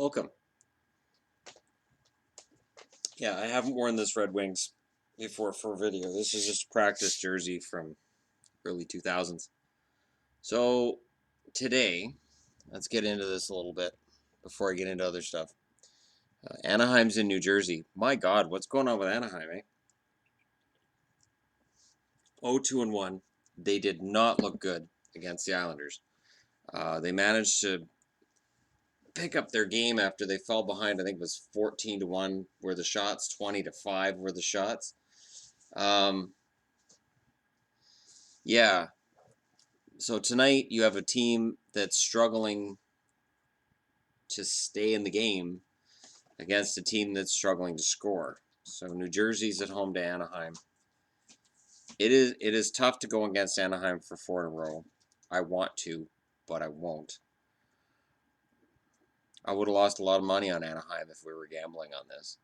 Welcome. Yeah, I haven't worn this Red Wings before for a video. This is just a practice jersey from early 2000s. So today, let's get into this a little bit before I get into other stuff. Anaheim's in New Jersey. My God, what's going on with Anaheim, eh? 0-2-1. They did not look good against the Islanders. They managed to pick up their game after they fell behind. I think it was 14-1 were the shots, 20-5 were the shots. Yeah. So tonight you have a team that's struggling to stay in the game against a team that's struggling to score. So New Jersey's at home to Anaheim. It is tough to go against Anaheim for 4 in a row. I want to, but I won't. I would have lost a lot of money on Anaheim if we were gambling on this.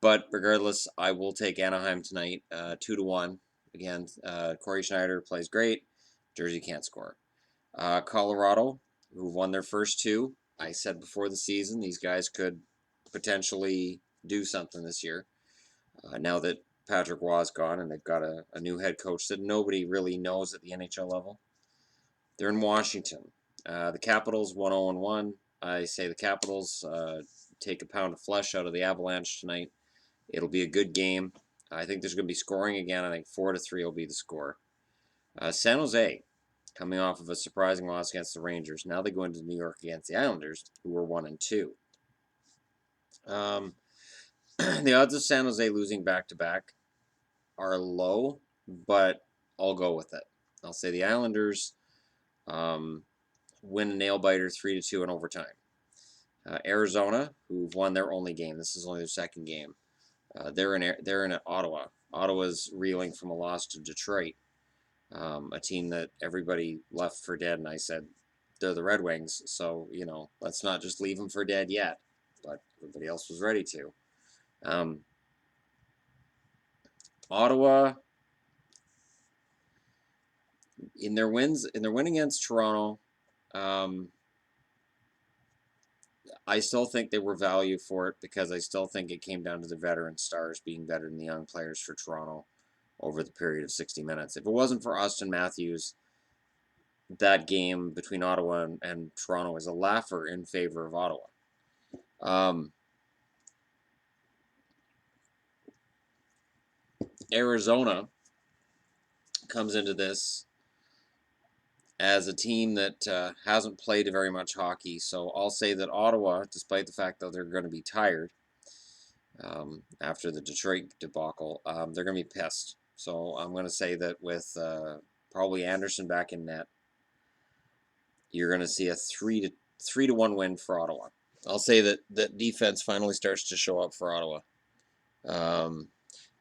But regardless, I will take Anaheim tonight, 2-1. Again, Corey Schneider plays great. Jersey can't score. Colorado, who won their first two. I said before the season these guys could potentially do something this year. Now that Patrick Roy is gone and they've got a new head coach that nobody really knows at the NHL level. They're in Washington. The Capitals 1-0-1. I say the Capitals take a pound of flesh out of the Avalanche tonight. It'll be a good game. I think there's going to be scoring again. I think 4-3 will be the score. San Jose, coming off of a surprising loss against the Rangers. Now they go into New York against the Islanders, who were 1-2. The odds of San Jose losing back-to-back are low, but I'll go with it. I'll say the Islanders win a nail-biter 3-2 in overtime. Arizona, who've won their only game. This is only their second game. They're in Ottawa. Ottawa's reeling from a loss to Detroit. A team that everybody left for dead, and I said they're the Red Wings, so let's not just leave them for dead yet. But everybody else was ready to. Ottawa, in their win against Toronto, I still think they were value for it because I still think it came down to the veteran stars being better than the young players for Toronto over the period of 60 minutes. If it wasn't for Austin Matthews, that game between Ottawa and Toronto is a laugher in favor of Ottawa. Arizona comes into this as a team that hasn't played very much hockey, so I'll say that Ottawa, despite the fact that they're going to be tired after the Detroit debacle, they're going to be pissed. So I'm going to say that with probably Anderson back in net, you're going to see a 3-1 win for Ottawa. I'll say that defense finally starts to show up for Ottawa.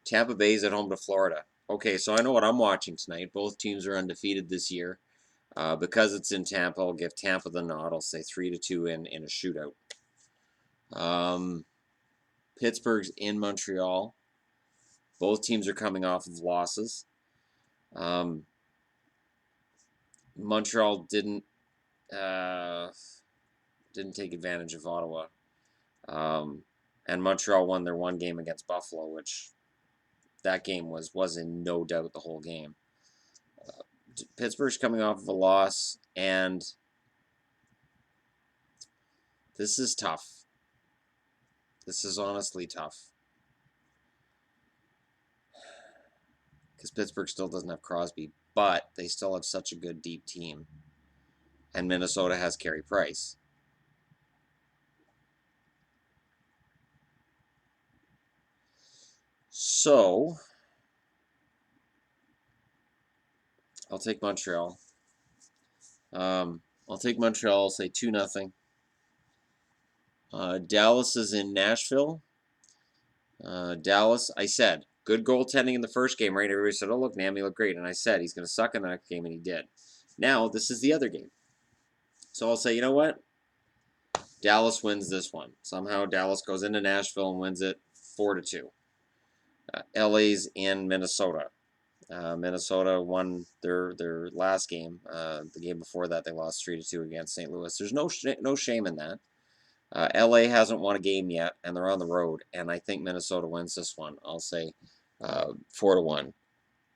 Tampa Bay's at home to Florida. Okay, so I know what I'm watching tonight. Both teams are undefeated this year. Because it's in Tampa, I'll give Tampa the nod. I'll say 3-2 in a shootout. Pittsburgh's in Montreal. Both teams are coming off of losses. Montreal didn't take advantage of Ottawa. And Montreal won their one game against Buffalo, which that game was in no doubt the whole game. Pittsburgh's coming off of a loss, and this is tough. This is honestly tough. Because Pittsburgh still doesn't have Crosby, but they still have such a good deep team. And Minnesota has Carey Price. So I'll take Montreal. I'll take Montreal. I'll say 2-0. Dallas is in Nashville. Dallas, I said, good goaltending in the first game, right? Everybody said, oh, look, Nammy looked great. And I said he's going to suck in the next game, and he did. Now, this is the other game. So I'll say, you know what? Dallas wins this one. Somehow Dallas goes into Nashville and wins it 4-2. LA's in Minnesota. Minnesota won their last game. The game before that, they lost 3-2 against St. Louis. There's no shame in that. LA hasn't won a game yet, and they're on the road, and I think Minnesota wins this one. I'll say 4-1,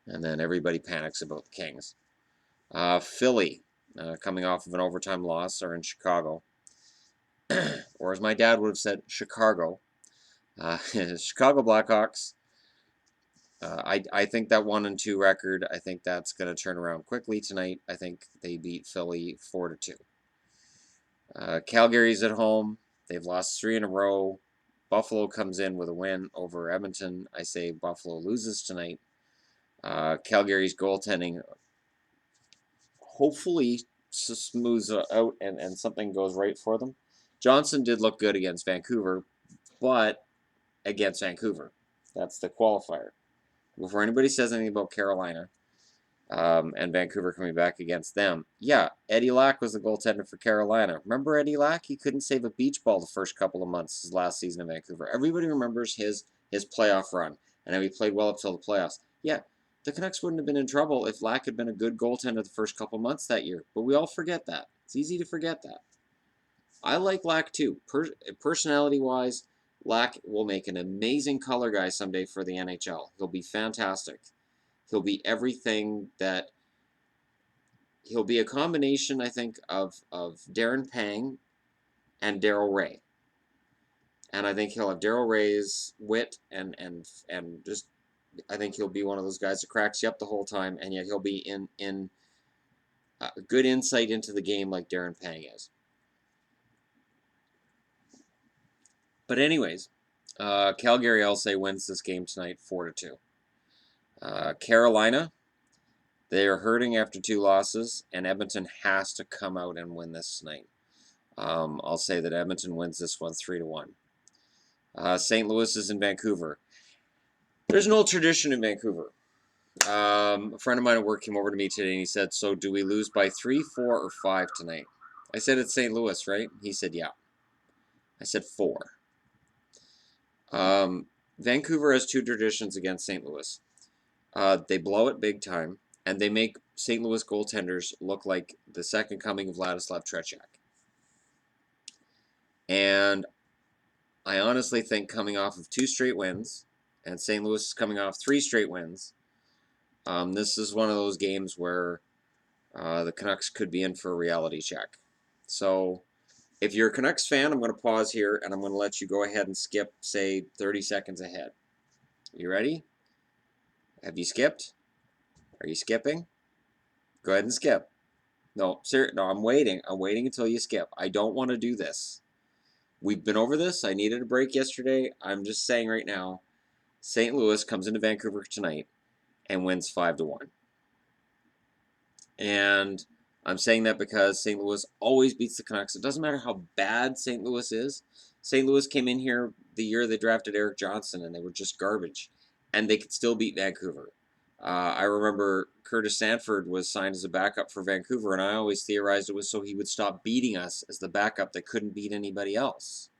and then everybody panics about the Kings. Philly, coming off of an overtime loss, are in Chicago. Or as my dad would have said, Chicago. Chicago Blackhawks. I think that 1-2 record, I think that's going to turn around quickly tonight. I think they beat Philly 4-2. Calgary's at home. They've lost 3 in a row. Buffalo comes in with a win over Edmonton. I say Buffalo loses tonight. Calgary's goaltending hopefully smooths out and something goes right for them. Johnson did look good against Vancouver, but against Vancouver. That's the qualifier. Before anybody says anything about Carolina and Vancouver coming back against them, yeah, Eddie Lack was the goaltender for Carolina. Remember Eddie Lack? He couldn't save a beach ball the first couple of months his last season in Vancouver. Everybody remembers his playoff run and how he played well up till the playoffs. Yeah, the Canucks wouldn't have been in trouble if Lack had been a good goaltender the first couple of months that year, but we all forget that. It's easy to forget that. I like Lack too. Personality-wise, Lack will make an amazing color guy someday for the NHL. He'll be fantastic. He'll be everything that... He'll be a combination, I think, of Darren Pang and Daryl Ray. And I think he'll have Daryl Ray's wit and just... I think he'll be one of those guys that cracks you up the whole time, and yet he'll be in good insight into the game like Darren Pang is. But anyways, Calgary, I'll say, wins this game tonight 4-2. Carolina, they are hurting after 2 losses, and Edmonton has to come out and win this tonight. I'll say that Edmonton wins this one 3-1. St. Louis is in Vancouver. There's an old tradition in Vancouver. A friend of mine at work came over to me today and he said, so do we lose by 3, 4, or 5 tonight? I said, it's St. Louis, right? He said, yeah. I said 4. Vancouver has 2 traditions against St. Louis. They blow it big time, and they make St. Louis goaltenders look like the second coming of Vladislav Tretiak. And I honestly think coming off of 2 straight wins, and St. Louis is coming off 3 straight wins, this is one of those games where the Canucks could be in for a reality check. So if you're a Canucks fan, I'm going to pause here, and I'm going to let you go ahead and skip, say, 30 seconds ahead. You ready? Have you skipped? Are you skipping? Go ahead and skip. No, no, I'm waiting. I'm waiting until you skip. I don't want to do this. We've been over this. I needed a break yesterday. I'm just saying right now, St. Louis comes into Vancouver tonight and wins 5-1. And I'm saying that because St. Louis always beats the Canucks. It doesn't matter how bad St. Louis is. St. Louis came in here the year they drafted Eric Johnson, and they were just garbage. And they could still beat Vancouver. I remember Curtis Sanford was signed as a backup for Vancouver, and I always theorized it was so he would stop beating us as the backup that couldn't beat anybody else.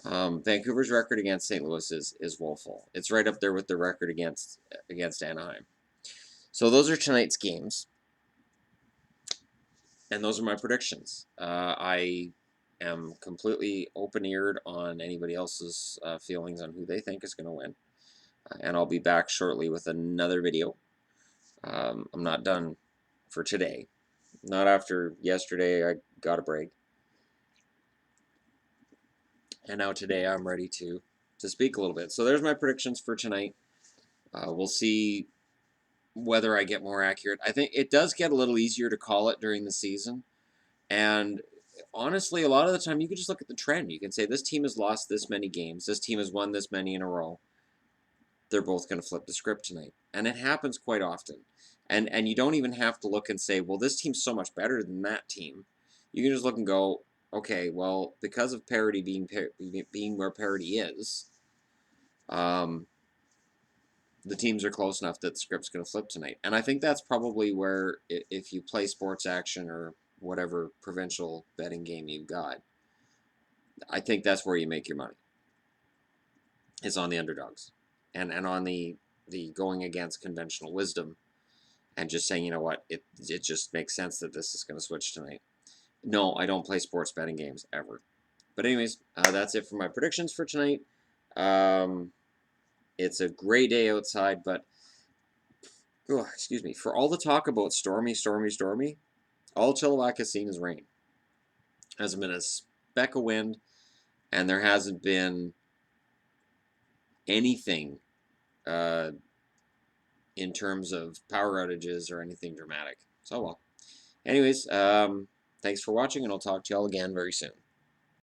Vancouver's record against St. Louis is woeful. It's right up there with the record against Anaheim. So those are tonight's games. And those are my predictions. I am completely open-eared on anybody else's feelings on who they think is going to win. And I'll be back shortly with another video. I'm not done for today. Not after yesterday I got a break. And now today I'm ready to speak a little bit. So there's my predictions for tonight. We'll see whether I get more accurate. I think it does get a little easier to call it during the season. And honestly, a lot of the time you can just look at the trend. You can say this team has lost this many games. This team has won this many in a row. They're both going to flip the script tonight. And it happens quite often. And you don't even have to look and say, well, this team's so much better than that team. You can just look and go, okay, well, because of parity being where parity is, the teams are close enough that the script's going to flip tonight. And I think that's probably where, if you play sports action or whatever provincial betting game you've got, I think that's where you make your money. It's on the underdogs. And on the going against conventional wisdom and just saying, you know what, it just makes sense that this is going to switch tonight. No, I don't play sports betting games ever. But anyways, that's it for my predictions for tonight. It's a great day outside, but oh, excuse me. For all the talk about stormy, stormy, stormy, all Chilliwack has seen is rain. Hasn't been a speck of wind, and there hasn't been anything in terms of power outages or anything dramatic. So well. Anyways, thanks for watching, and I'll talk to y'all again very soon.